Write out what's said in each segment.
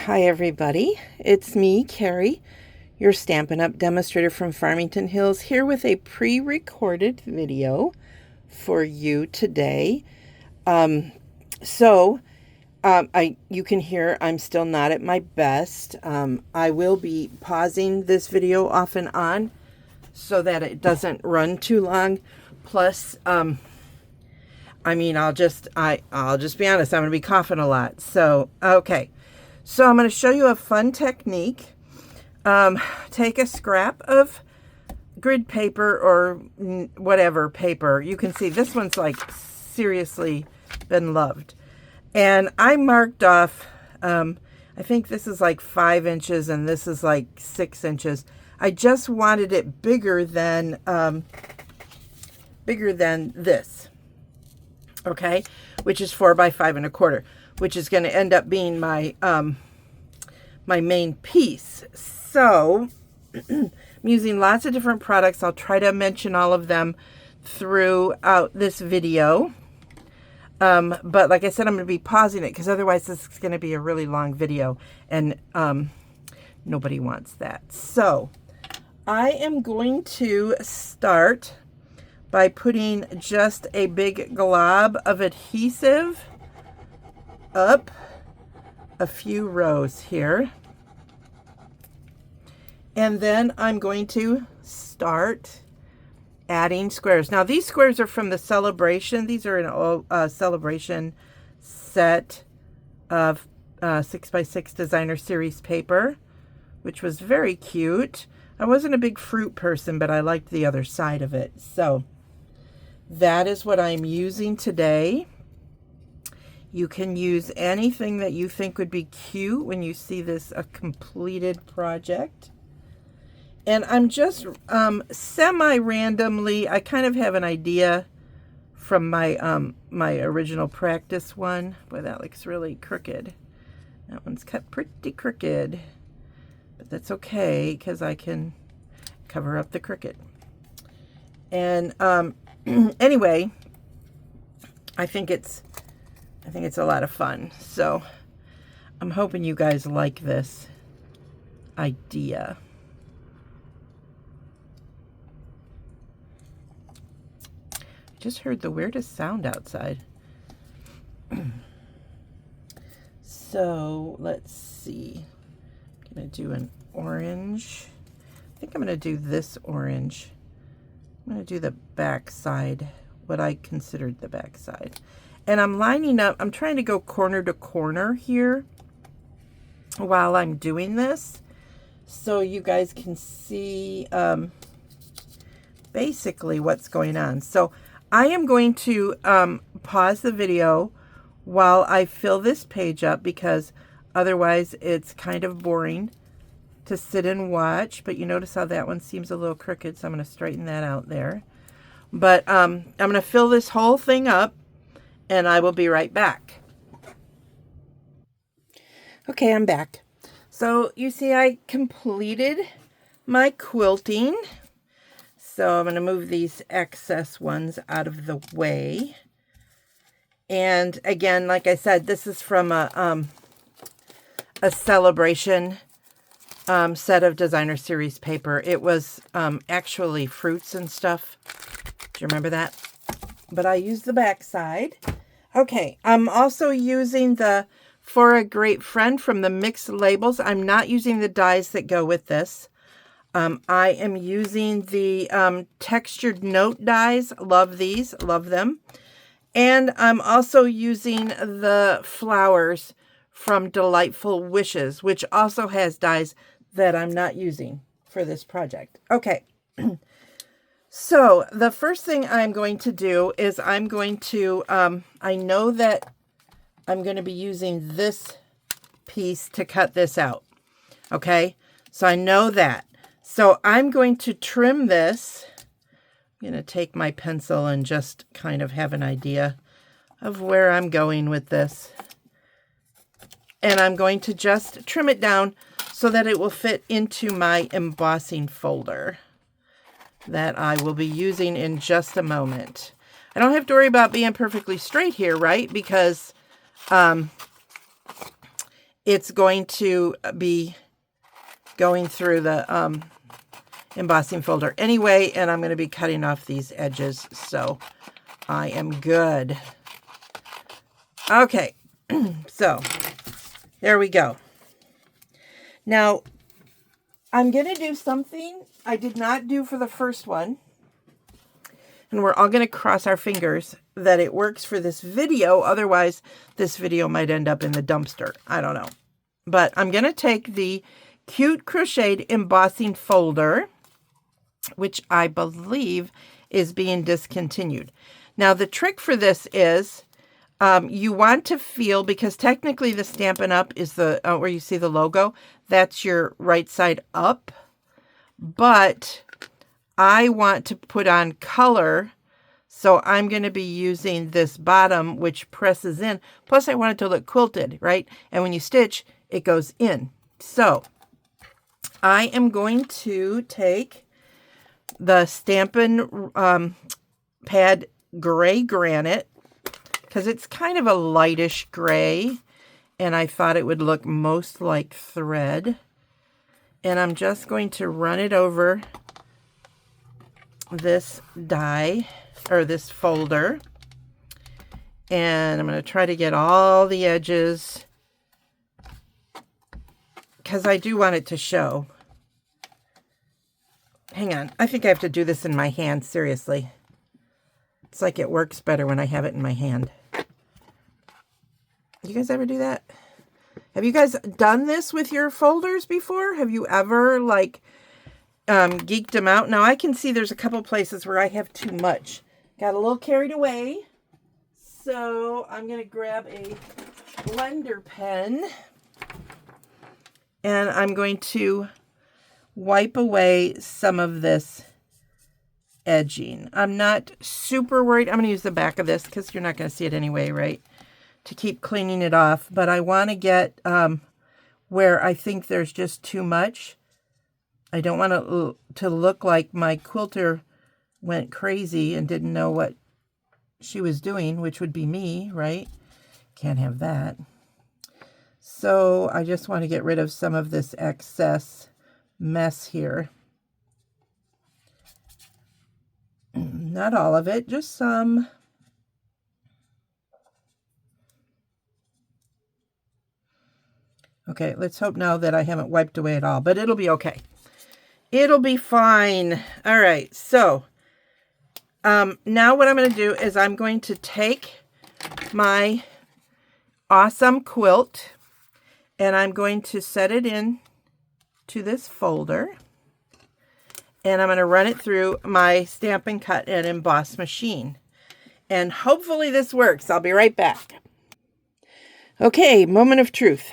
Hi everybody, it's me, Carrie, your Stampin' Up! Demonstrator from Farmington Hills, here with a pre-recorded video for you today. You can hear I'm still not at my best. I will be pausing this video off and on so that it doesn't run too long. Plus, I'll just be honest, I'm going to be coughing a lot. So, okay. So I'm going to show you a fun technique. Take a scrap of grid paper or whatever paper. You can see this one's like seriously been loved. And I marked off, I think this is like 5 inches and this is like 6 inches. I just wanted it bigger than this, okay, which is 4 by 5 1/4, which is going to end up being my my main piece. So I'm using lots of different products. I'll try to mention all of them throughout this video. But like I said, I'm going to be pausing it because otherwise this is going to be a really long video, and nobody wants that. So I am going to start by putting just a big glob of adhesive up a few rows here. And then I'm going to start adding squares. Now these squares are from the Celebration. These are an Celebration set of 6x6 Designer Series paper, which was very cute. I wasn't a big fruit person, but I liked the other side of it. So that is what I'm using today. You can use anything that you think would be cute when you see this a completed project. And I'm just semi-randomly, I kind of have an idea from my my original practice one. Boy, that looks really crooked. That one's cut pretty crooked, but that's okay because I can cover up the crooked. And anyway, I think it's a lot of fun. So I'm hoping you guys like this idea. Just heard the weirdest sound outside. So let's see. I'm gonna do an orange. I think I'm gonna do this orange. I'm gonna do the back side, what I considered the back side. And I'm lining up, I'm trying to go corner to corner here while I'm doing this, so you guys can see basically what's going on. So I am going to pause the video while I fill this page up, because otherwise it's kind of boring to sit and watch. But you notice how that one seems a little crooked, so I'm going to straighten that out there. But I'm going to fill this whole thing up, and I will be right back. Okay, I'm back. So you see I completed my quilting. So I'm going to move these excess ones out of the way. And again, like I said, this is from a Celebration set of Designer Series paper. It was actually fruits and stuff. Do you remember that? But I used the back side. Okay, I'm also using the For a Great Friend from the Mixed Labels. I'm not using the dies that go with this. I am using the textured note dies. Love these, love them. And I'm also using the flowers from Delightful Wishes, which also has dies that I'm not using for this project. Okay. So the first thing I'm going to do is I'm going to, I know that I'm going to be using this piece to cut this out. Okay. So I know that. So I'm going to trim this. I'm going to take my pencil and just kind of have an idea of where I'm going with this. And I'm going to just trim it down so that it will fit into my embossing folder that I will be using in just a moment. I don't have to worry about being perfectly straight here, right? Because it's going to be going through the embossing folder anyway, and I'm going to be cutting off these edges, so I am good. Okay, so there we go. Now, I'm going to do something I did not do for the first one, and we're all going to cross our fingers that it works for this video. Otherwise, this video might end up in the dumpster. I don't know. But I'm going to take the Cute Crocheted Embossing Folder, which I believe is being discontinued. Now, the trick for this is you want to feel, because technically the Stampin' Up! Is the where you see the logo. That's your right side up. But I want to put on color, so I'm going to be using this bottom, which presses in. Plus, I want it to look quilted, right? And when you stitch, it goes in. So I am going to take the Stampin' Pad Gray Granite, because it's kind of a lightish gray, and I thought it would look most like thread. And I'm just going to run it over this die, or this folder, and I'm going to try to get all the edges, because I do want it to show. Hang on, I think I have to do this in my hand, seriously. It's like it works better when I have it in my hand. You guys ever do that? Have you guys done this with your folders before? Have you ever, like, geeked them out? Now, I can see there's a couple places where I have too much. Got a little carried away. So, I'm going to grab a blender pen. And I'm going to wipe away some of this edging. I'm not super worried. I'm going to use the back of this because you're not going to see it anyway, right? To keep cleaning it off. But I want to get where I think there's just too much. I don't want it to look like my quilter went crazy and didn't know what she was doing, which would be me, right? Can't have that. So I just want to get rid of some of this excess mess here. Not all of it, just some. Okay, let's hope now that I haven't wiped away at all, but it'll be okay. It'll be fine. All right, so now what I'm going to do is I'm going to take my awesome quilt and I'm going to set it in to this folder, and I'm going to run it through my Stampin' Cut and Emboss machine. And hopefully this works. I'll be right back. Okay, moment of truth.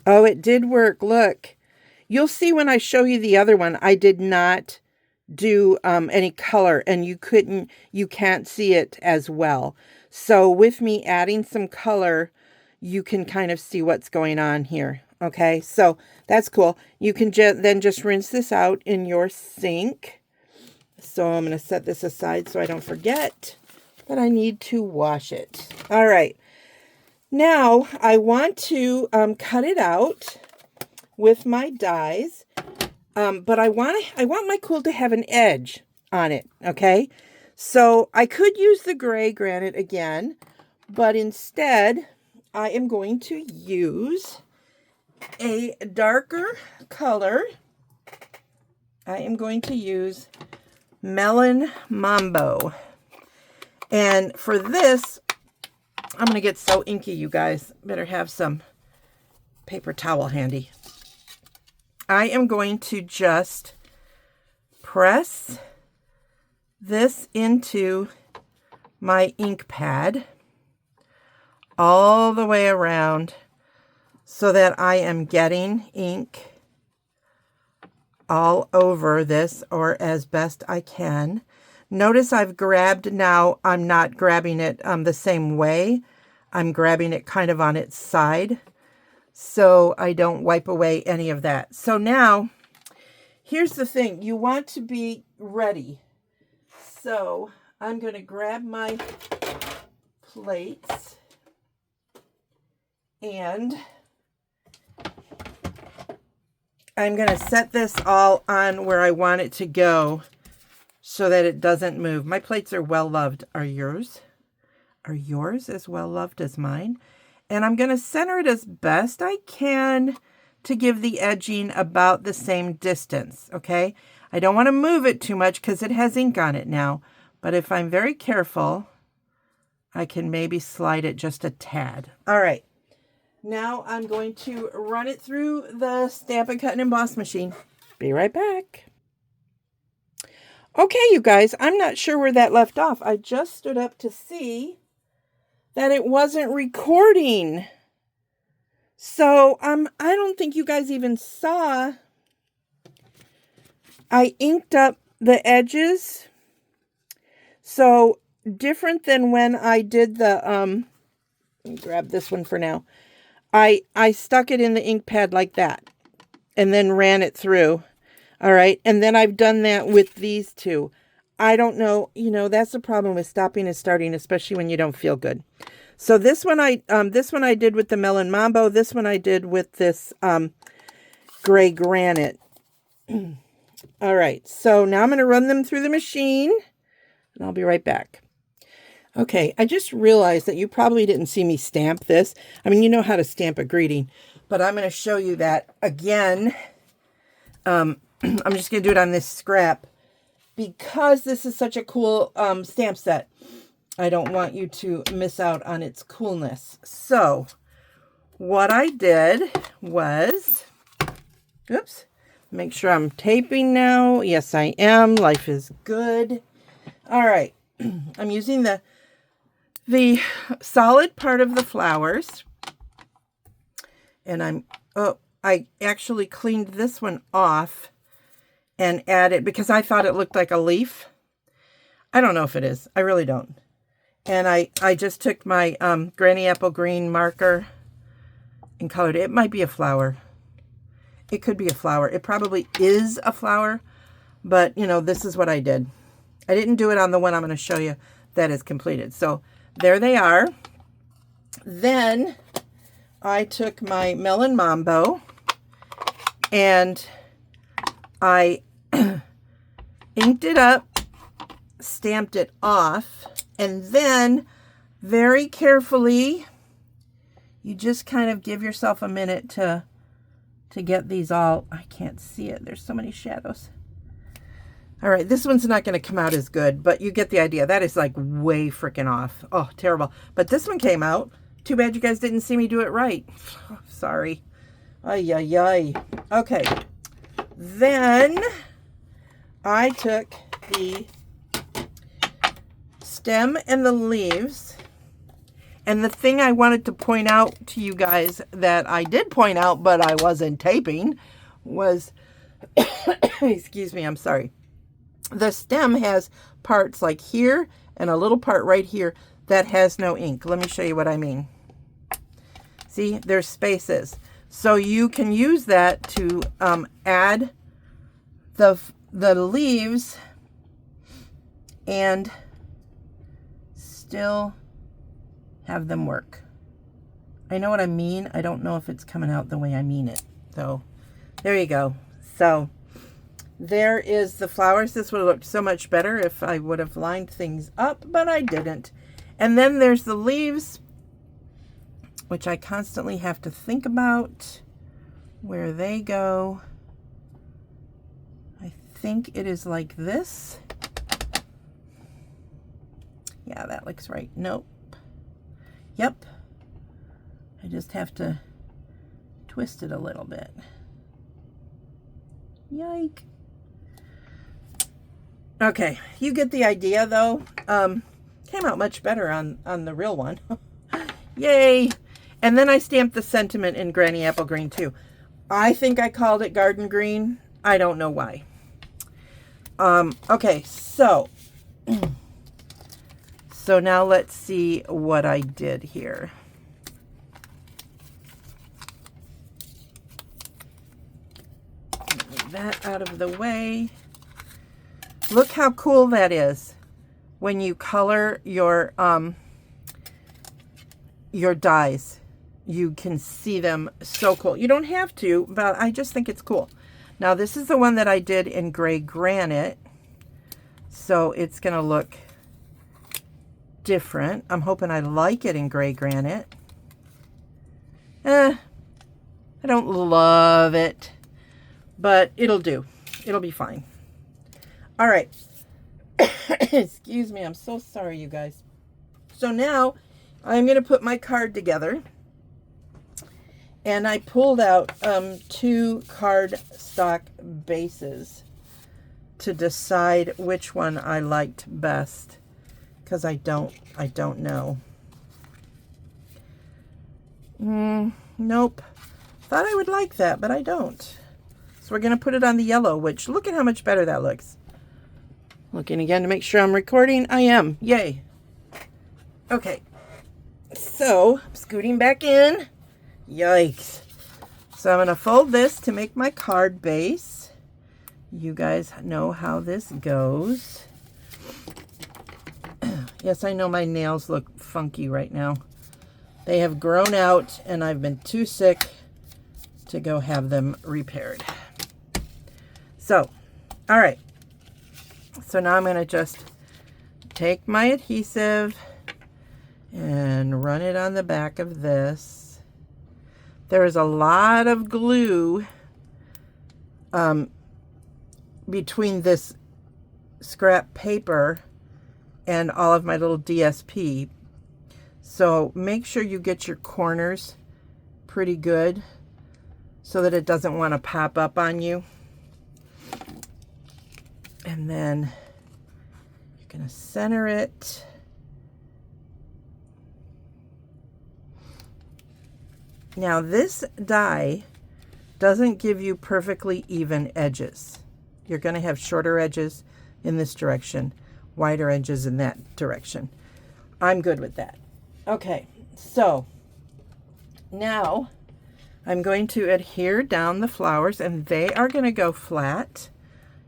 Oh, it did work. Look, you'll see when I show you the other one, I did not do any color, and you can't see it as well. So with me adding some color, you can kind of see what's going on here. Okay, so that's cool. You can then just rinse this out in your sink. So I'm going to set this aside so I don't forget that I need to wash it. All right. Now, I want to cut it out with my dies, but I want my quilt to have an edge on it, okay? So I could use the gray granite again, but instead I am going to use a darker color. I am going to use Melon Mambo. And for this, I'm going to get so inky, you guys. Better have some paper towel handy. I am going to just press this into my ink pad all the way around so that I am getting ink all over this, or as best I can. Notice I've grabbed now, I'm not grabbing it the same way. I'm grabbing it kind of on its side so I don't wipe away any of that. So now, here's the thing. You want to be ready. So I'm going to grab my plates. And I'm going to set this all on where I want it to go so that it doesn't move. My plates are well loved. Are yours? Are yours as well loved as mine? And I'm going to center it as best I can to give the edging about the same distance, okay? I don't want to move it too much because it has ink on it now. But if I'm very careful, I can maybe slide it just a tad. All right. Now I'm going to run it through the Stamp and Cut and Emboss machine. Be right back. Okay, you guys, I'm not sure where that left off. I just stood up to see that it wasn't recording. So I don't think you guys even saw. I inked up the edges. So different than when I did the, let me grab this one for now. I stuck it in the ink pad like that and then ran it through. All right. And then I've done that with these two. I don't know. You know, that's the problem with stopping and starting, especially when you don't feel good. So this one I did with the Melon Mambo. This one I did with this gray granite. All right. So now I'm going to run them through the machine and I'll be right back. Okay, I just realized that you probably didn't see me stamp this. I mean, you know how to stamp a greeting, but I'm going to show you that again. I'm just going to do it on this scrap because this is such a cool stamp set. I don't want you to miss out on its coolness. So what I did was, oops, make sure I'm taping now. Yes, I am. Life is good. All right. I'm using the solid part of the flowers, and I actually cleaned this one off and added, because I thought it looked like a leaf. I don't know if it is. I really don't. And I just took my Granny Apple Green marker and colored it. It might be a flower. It could be a flower. It probably is a flower, but you know, this is what I did. I didn't do it on the one I'm going to show you that is completed. So there they are. Then I took my Melon Mambo and I inked it up, stamped it off, and then very carefully, you just kind of give yourself a minute to get these all, I can't see it. There's so many shadows. All right, this one's not going to come out as good, but you get the idea. That is like way freaking off. Oh, terrible. But this one came out. Too bad you guys didn't see me do it right. Sorry. Ay, ay, ay. Okay. Then I took the stem and the leaves. And the thing I wanted to point out to you guys that I did point out, but I wasn't taping, was, excuse me, I'm sorry. The stem has parts like here and a little part right here that has no ink. Let me show you what I mean. See, there's spaces. So you can use that to add the leaves and still have them work. I know what I mean. I don't know if it's coming out the way I mean it. So there you go. So there is the flowers. This would have looked so much better if I would have lined things up, but I didn't. And then there's the leaves, which I constantly have to think about where they go. I think it is like this. Yeah, that looks right. Nope. Yep. I just have to twist it a little bit. Yike. Okay, you get the idea though. Came out much better on the real one. Yay. And then I stamped the sentiment in Granny Apple Green too. I think I called it Garden Green. I don't know why. Okay, so now let's see what I did here. Move that out of the way. Look how cool that is when you color your your dies. You can see them so cool. You don't have to, but I just think it's cool. Now this is the one that I did in gray granite, so it's going to look different. I'm hoping I like it in gray granite. I don't love it, but it'll do. It'll be fine. All right. Excuse me. I'm so sorry, you guys. So now I'm going to put my card together. And I pulled out 2 cardstock bases to decide which one I liked best, because I don't know. Nope. Thought I would like that, but I don't. So we're going to put it on the yellow, which look at how much better that looks. Looking again to make sure I'm recording. I am. Yay. Okay. So, scooting back in. Yikes. So I'm going to fold this to make my card base. You guys know how this goes. Yes, I know my nails look funky right now. They have grown out and I've been too sick to go have them repaired. So, all right. So now I'm going to just take my adhesive and run it on the back of this. There is a lot of glue between this scrap paper and all of my little DSP. So make sure you get your corners pretty good so that it doesn't want to pop up on you. And then you're going to center it. Now this die doesn't give you perfectly even edges. You're going to have shorter edges in this direction, wider edges in that direction. I'm good with that. Okay, so now I'm going to adhere down the flowers, and they are going to go flat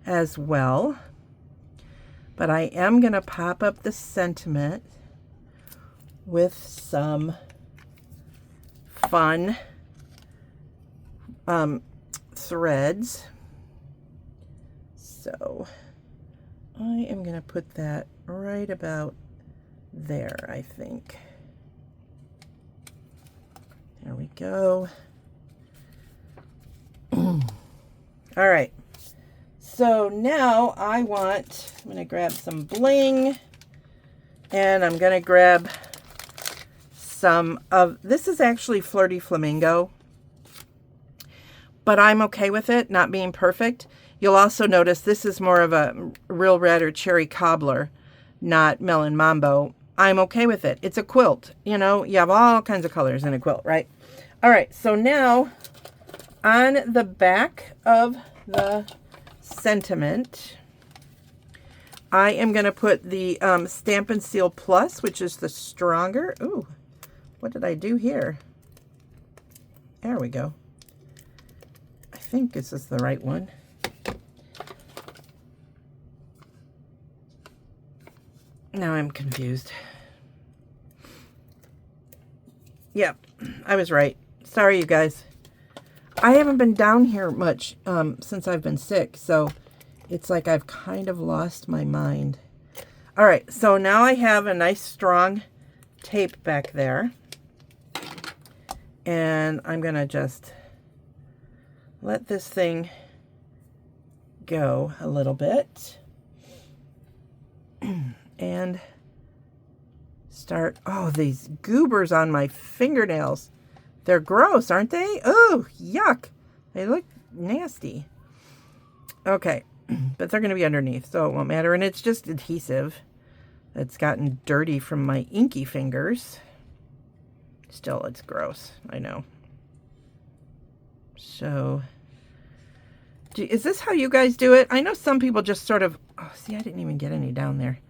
as well. But I am going to pop up the sentiment with some fun threads. So I am going to put that right about there, I think. There we go. All right. So now I'm going to grab some bling, and I'm going to grab some of, this is actually Flirty Flamingo, but I'm okay with it not being perfect. You'll also notice this is more of a Real Red or Cherry Cobbler, not Melon Mambo. I'm okay with it. It's a quilt, you know, you have all kinds of colors in a quilt, right? All right, so now on the back of the sentiment, I am going to put the Stampin' Seal Plus, which is the stronger. Ooh, what did I do here? There we go. I think this is the right one. Now I'm confused. Yep, I was right. Sorry, you guys. I haven't been down here much since I've been sick, so it's like I've kind of lost my mind. All right, so now I have a nice strong tape back there. And I'm going to just let this thing go a little bit. And start, oh, these goobers on my fingernails. They're gross, aren't they? Oh, yuck. They look nasty. Okay, but they're going to be underneath, so it won't matter. And it's just adhesive that's gotten dirty from my inky fingers. Still, it's gross. I know. So, is this how you guys do it? I know some people just sort of, oh, see, I didn't even get any down there.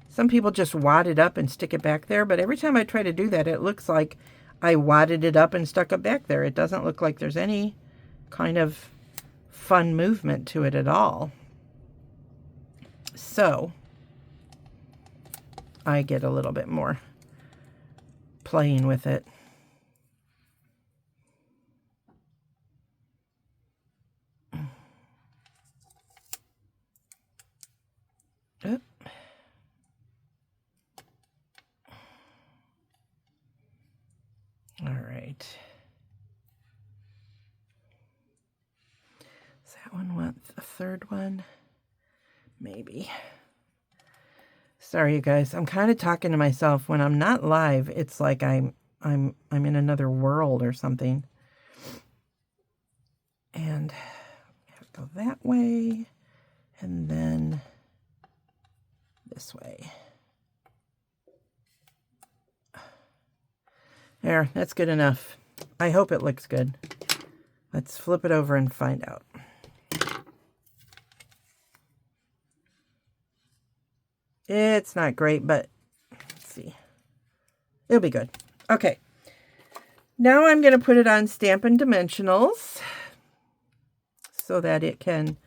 Some people just wad it up and stick it back there, but every time I try to do that, it looks like I wadded it up and stuck it back there. It doesn't look like there's any kind of fun movement to it at all. So, I get a little bit more playing with it. Oop. All right. Does that one want a third one? Maybe. Sorry, you guys. I'm kind of talking to myself. When I'm not live, it's like I'm in another world or something. And I have to go that way, and then this way. There, that's good enough. I hope it looks good. Let's flip it over and find out. It's not great, but let's see. It'll be good. Okay. Now I'm going to put it on Stampin' Dimensionals so that it can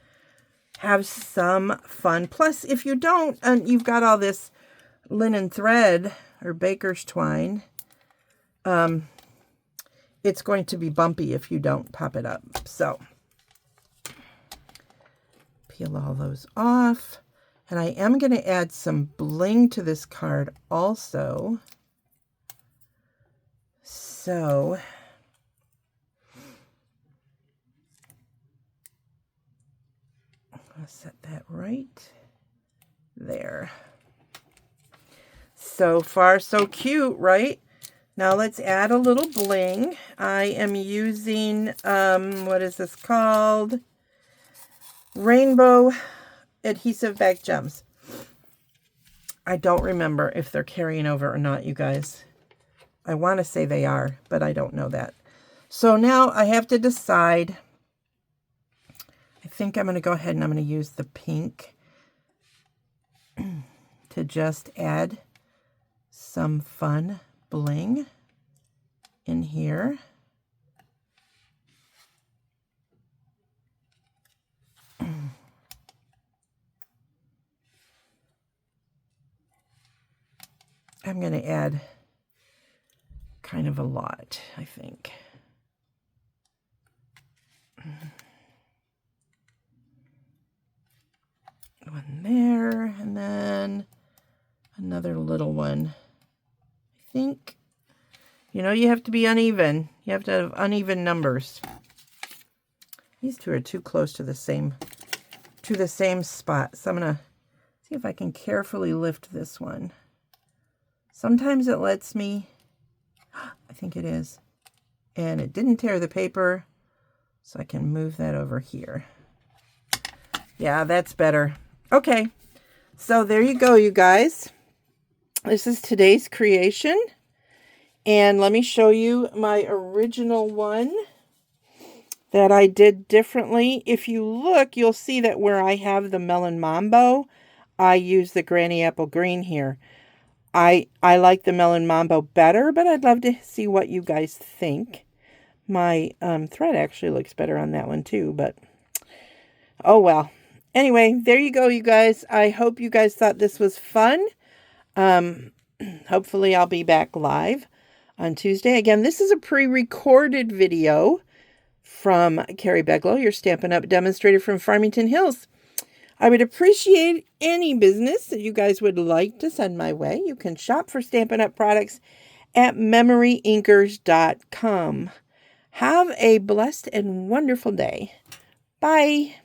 have some fun. Plus, if you don't, and you've got all this linen thread or baker's twine, it's going to be bumpy if you don't pop it up. So, peel all those off. And I am going to add some bling to this card also. So, I'll set that right there. So far, so cute, right? Now let's add a little bling. I am using, what is this called? Rainbow Adhesive Back Gems. I don't remember if they're carrying over or not, you guys. I want to say they are, but I don't know that. So now I have to decide. I think I'm going to go ahead and I'm going to use the pink to just add some fun bling in here. I'm going to add kind of a lot, I think. One there, and then another little one. I think, you know, you have to be uneven. You have to have uneven numbers. These two are too close to the same spot. So I'm going to see if I can carefully lift this one. Sometimes it lets me, I think it is, and it didn't tear the paper, so I can move that over here. Yeah, that's better. Okay, so there you go, you guys. This is today's creation, and let me show you my original one that I did differently. If you look, you'll see that where I have the Melon Mambo, I use the Granny Apple Green here. I like the Melon Mambo better, but I'd love to see what you guys think. My thread actually looks better on that one too, but oh well. Anyway, there you go, you guys. I hope you guys thought this was fun. Hopefully I'll be back live on Tuesday. Again, this is a pre-recorded video from Carrie Beglow, your Stampin' Up! Demonstrator from Farmington Hills. I would appreciate any business that you guys would like to send my way. You can shop for Stampin' Up! Products at MemoryINKers.com. Have a blessed and wonderful day. Bye.